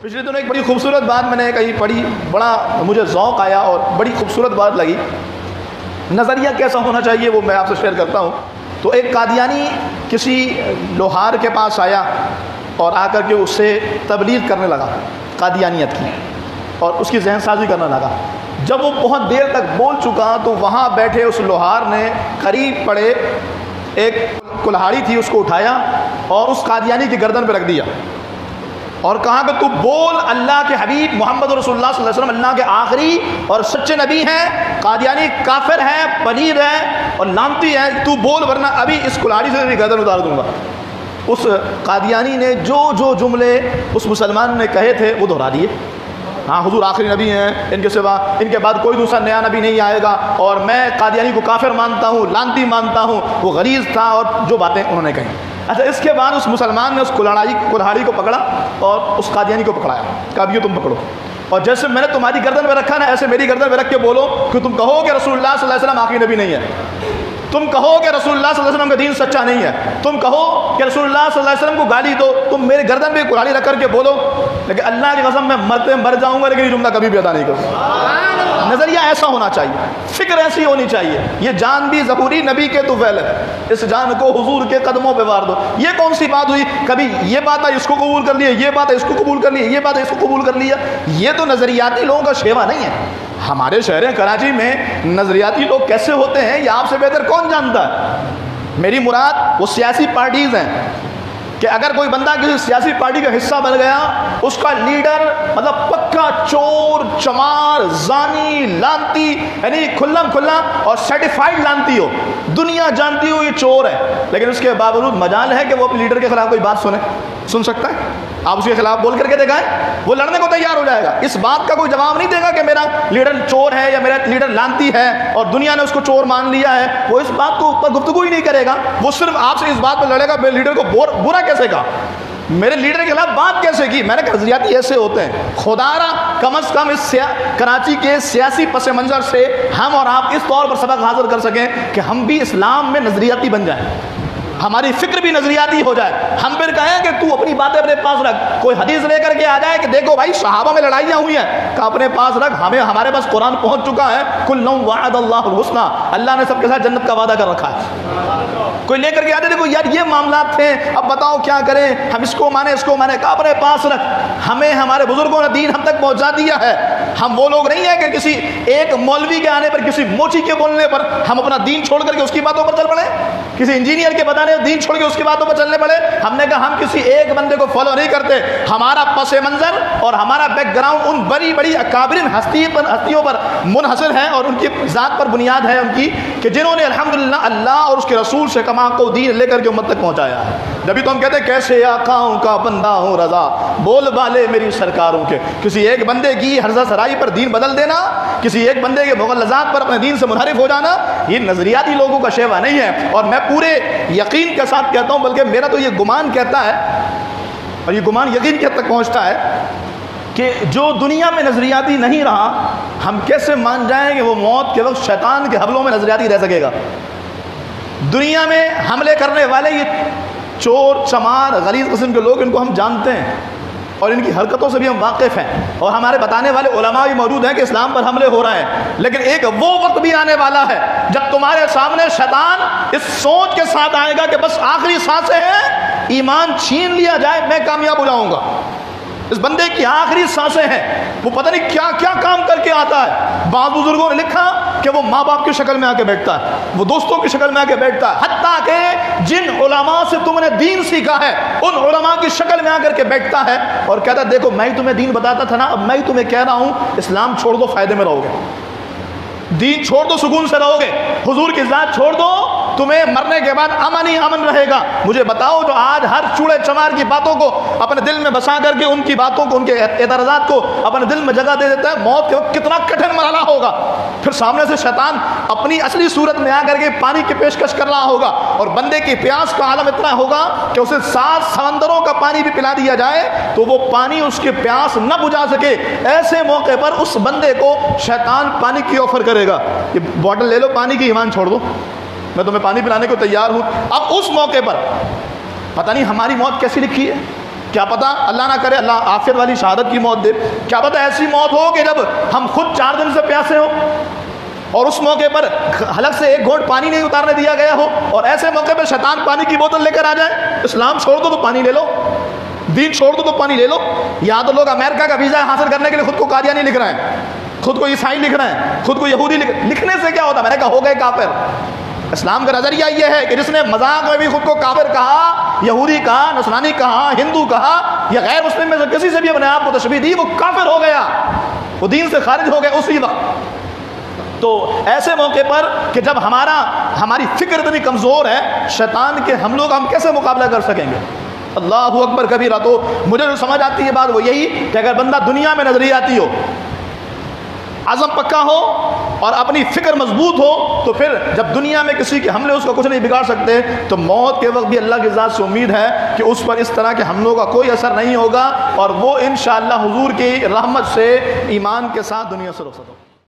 پچھلے دنوں ایک بڑی خوبصورت بات میں نے کہیں پڑھی، بڑا مجھے ذوق آیا اور بڑی خوبصورت بات لگی۔ نظریہ کیسا ہونا چاہیے وہ میں آپ سے شیئر کرتا ہوں۔ تو ایک قادیانی کسی لوہار کے پاس آیا اور آ کر کے اس سے تبلیغ کرنے لگا قادیانیت کی، اور اس کی ذہن سازی کرنے لگا۔ جب وہ بہت دیر تک بول چکا تو وہاں بیٹھے اس لوہار نے قریب پڑے ایک کلہاڑی تھی، اس کو اٹھایا اور اس قادیانی کی گردن پہ رکھ دیا اور کہا کہ تو بول، اللہ کے حبیب محمد رسول اللہ صلی اللہ علیہ وسلم اللہ کے آخری اور سچے نبی ہیں، قادیانی کافر ہے، پلید ہے اور لعنتی ہے، تو بول ورنہ ابھی اس کلہاڑی سے بھی گردن اتار دوں گا۔ اس قادیانی نے جو جملے اس مسلمان نے کہے تھے وہ دہرا دیے۔ ہاں حضور آخری نبی ہیں، ان کے سوا ان کے بعد کوئی دوسرا نیا نبی نہیں آئے گا، اور میں قادیانی کو کافر مانتا ہوں، لعنتی مانتا ہوں۔ وہ غلیظ تھا اور جو باتیں انہوں نے کہیں۔ اچھا، اس کے بعد اس مسلمان نے اس کلہاڑی کو پکڑا اور اس قادیانی کو پکڑایا، کہا اب یہ تم پکڑو، اور جیسے میں نے تمہاری گردن پہ رکھا نا ایسے میری گردن پہ رکھ کے بولو کہ تم کہو کہ رسول اللہ صلی اللہ علیہ وسلم آخری نبی نہیں ہے، تم کہو کہ رسول اللہ صلی اللہ علیہ وسلم کا دین سچا نہیں ہے، تم کہو کہ رسول اللہ صلی اللہ علیہ وسلم کو گالی دو، تم میرے گردن پہ کلہاڑی رکھ کر کے بولو، لیکن اللہ کی قسم میں مرتے مر جاؤں گا لیکن یہ جملہ کبھی بھی ادا نہیں کروں۔ نظریہ ایسا ہونا چاہیے، فکر ایسی ہونی چاہیے۔ یہ جان بھی ظہوری نبی کے طفیل ہے، اس جان کو حضور کے قدموں پہ وار دو۔ یہ کون سی بات ہوئی؟ کبھی یہ بات ہے اس کو قبول کر لیا، یہ بات ہے اس کو قبول کر لیا، یہ بات ہے اس کو قبول کر لیا۔ یہ تو نظریاتی لوگوں کا شیوا نہیں ہے۔ ہمارے شہر کراچی میں نظریاتی لوگ کیسے ہوتے ہیں یہ آپ سے بہتر کون جانتا ہے؟ میری مراد وہ سیاسی پارٹیز ہیں کہ اگر کوئی بندہ کسی سیاسی پارٹی کا حصہ بن گیا، اس کا لیڈر مطلب پکا چور، چمار، زانی، لعنتی، یعنی کھلم کھلا اور سرٹیفائیڈ لعنتی ہو، دنیا جانتی ہو یہ چور ہے، لیکن اس کے باوجود مجال ہے کہ وہ اپنے لیڈر کے خلاف کوئی بات سن سکتا ہے۔ آپ اس کے خلاف بول کر کے دکھائیں، وہ لڑنے کو تیار ہو جائے گا۔ اس بات کا کوئی جواب نہیں دے گا کہ میرا لیڈر چور ہے یا میرا لیڈر لعنتی ہے اور دنیا نے اس کو چور مان لیا ہے۔ وہ اس بات کو اوپر گفتگو ہی نہیں کرے گا، وہ صرف آپ سے اس بات پہ لڑے گا میرے لیڈر کو برا کیسے کہا، میرے لیڈر کے خلاف بات کیسے کی۔ میں نے کہا نظریاتی ایسے ہوتے ہیں۔ خدا را کم از کم اس کراچی کے سیاسی پس منظر سے ہم اور آپ اس طور پر سبق حاصل کر سکیں کہ ہم بھی اسلام میں نظریاتی بن جائیں، ہماری فکر بھی نظریاتی ہو جائے۔ ہم پھر کہیں کہ تو اپنی باتیں اپنے پاس رکھ، کوئی حدیث لے کر کے آ جائے کہ دیکھو بھائی صحابہ میں لڑائیاں ہوئی ہیں، کہ اپنے پاس رکھ، ہمارے پاس قرآن پہنچ چکا ہے، کل وعد اللہ الحسنى، اللہ نے سب کے ساتھ جنت کا وعدہ کر رکھا ہے۔ کوئی لے کر کے آتے دیکھو یار یہ معاملات تھے، اب بتاؤ کیا کریں، ہم اس کو مانے اس کو مانے، کہ اپنے پاس رکھ، ہمیں ہمارے بزرگوں نے دین ہم تک پہنچا دیا ہے۔ ہم وہ لوگ نہیں ہیں کہ کسی ایک مولوی کے آنے پر، کسی موچی کے بولنے پر ہم اپنا دین چھوڑ کر کے اس کی باتوں پر چل پڑے، کسی انجینئر کے بتانے دین چھوڑ کے اس کی باتوں پر چلنے پڑے۔ ہم نے کہا ہم کسی ایک بندے کو فالو نہیں کرتے، ہمارا پس منظر اور ہمارا بیک گراؤنڈ ان بڑی بڑی اکابرین ہستیوں پر منحصر ہے اور ان کی ذات پر بنیاد ہے ان کی، کہ جنہوں نے الحمدللہ اللہ اور اس کے رسول سے کما کو دین لے کر کے امت تک پہنچایا ہے۔ جبھی تو ہم کہتے ہیں کیسے آقاؤں کا بندہ ہوں رضا، بول بالے میری سرکاروں کے۔ کسی ایک بندے کی حرزہ سرائی پر دین بدل دینا، کسی ایک بندے کے مغلظات پر اپنے دین سے منحرف ہو جانا، یہ نظریاتی لوگوں کا شیوا نہیں ہے۔ اور میں پورے یقین کے ساتھ کہتا ہوں، بلکہ میرا تو یہ گمان کہتا ہے اور یہ گمان یقین کے حد تک پہنچتا ہے کہ جو دنیا میں نظریاتی نہیں رہا، ہم کیسے مان جائیں کہ وہ موت کے وقت شیطان کے حملوں میں نظریاتی رہ سکے گا۔ دنیا میں حملے کرنے والے یہ چور، چمار، غلیظ قسم کے لوگ، ان کو ہم جانتے ہیں اور ان کی حرکتوں سے بھی ہم واقف ہیں، اور ہمارے بتانے والے علماء بھی موجود ہیں کہ اسلام پر حملے ہو رہے ہیں۔ لیکن ایک وہ وقت بھی آنے والا ہے جب تمہارے سامنے شیطان اس سوچ کے ساتھ آئے گا کہ بس آخری سانسیں ہیں، ایمان چھین لیا جائے میں کامیاب ہو جاؤں گا۔ اس بندے کی آخری سانسیں ہیں، وہ پتہ نہیں کیا کیا کام کر کے آتا ہے۔ بعض بزرگوں نے لکھا کہ وہ ماں باپ کی شکل میں آ کے بیٹھتا ہے، وہ دوستوں کی شکل میں آ کے بیٹھتا ہے، حتیٰ کہ جن علماء سے تم نے دین سیکھا ہے ان علماء کی شکل میں آ کر کے بیٹھتا ہے اور کہتا ہے دیکھو میں ہی تمہیں دین بتاتا تھا نا، اب میں ہی تمہیں کہہ رہا ہوں اسلام چھوڑ دو، فائدے میں رہو گے، دین چھوڑ دو سکون سے رہو گے، حضور کی ذات چھوڑ دو تمہیں مرنے کے بعد امن ہی امن رہے گا۔ مجھے بتاؤ جو آج ہر چوڑے چمار کی باتوں کو اپنے دل میں بسا کر کے ان کی باتوں کو، ان کے اعتراضات کو اپنے دل میں جگہ دے دیتا ہے، موت کے وقت کتنا کٹھن مرحلہ ہوگا۔ پھر سامنے سے شیطان اپنی اصلی صورت میں آ کر کے پانی کی پیشکش کر رہا ہوگا اور بندے کی پیاس کا عالم اتنا ہوگا کہ اسے 7 سمندروں کا پانی بھی پلا دیا جائے تو وہ پانی اس کی پیاس نہ بجھا سکے۔ ایسے موقع پر اس بندے کو شیطان پانی کی آفر کرے گا، یہ بوٹل لے لو پانی کی، ایمان چھوڑ دو، میں تمہیں پانی پلانے کو تیار ہوں۔ اب اس موقع پر پتہ نہیں ہماری موت کیسی لکھی ہے، کیا پتہ اللہ نہ کرے اللہ عافیت والی شہادت کی موت دے، کیا پتہ ایسی موت ہو کہ جب ہم خود 4 دن سے پیاسے ہوں اور اس موقع پر حلق سے ایک گھونٹ پانی نہیں اتارنے دیا گیا ہو، اور ایسے موقع پر شیطان پانی کی بوتل لے کر آ جائے، اسلام چھوڑ دو تو پانی لے لو، دین چھوڑ دو تو پانی لے لو۔ یا تو لوگ امریکہ کا ویزا حاصل کرنے کے لیے خود کو قادیانی لکھ رہے ہیں، خود کو عیسائی لکھ رہے ہیں، خود کو یہودی لکھنے سے کیا ہوتا ہے؟ میں نے کہا ہو گئے کافر۔ اسلام کا نظریہ یہ ہے کہ جس نے مذاق میں بھی خود کو کافر کہا، یہودی کہا، نصرانی کہا، ہندو کہا، یا غیر مسلم میں سے کسی سے بھی اپنے آپ کو تشبیہ دی، وہ کافر ہو گیا، وہ دین سے خارج ہو گیا اسی وقت۔ تو ایسے موقع پر کہ جب ہماری فکر اتنی کمزور ہے، شیطان کے حملوں کا ہم کیسے مقابلہ کر سکیں گے؟ اللہ اکبر کبیرہ۔ تو مجھے جو سمجھ آتی ہے بات وہ یہی کہ اگر بندہ دنیا میں نظریاتی ہو، عزم پکا ہو اور اپنی فکر مضبوط ہو، تو پھر جب دنیا میں کسی کے حملے اس کو کچھ نہیں بگاڑ سکتے، تو موت کے وقت بھی اللہ کی ذات سے امید ہے کہ اس پر اس طرح کے حملوں کا کوئی اثر نہیں ہوگا، اور وہ انشاءاللہ حضور کی رحمت سے ایمان کے ساتھ دنیا سے رخصت ہوگا۔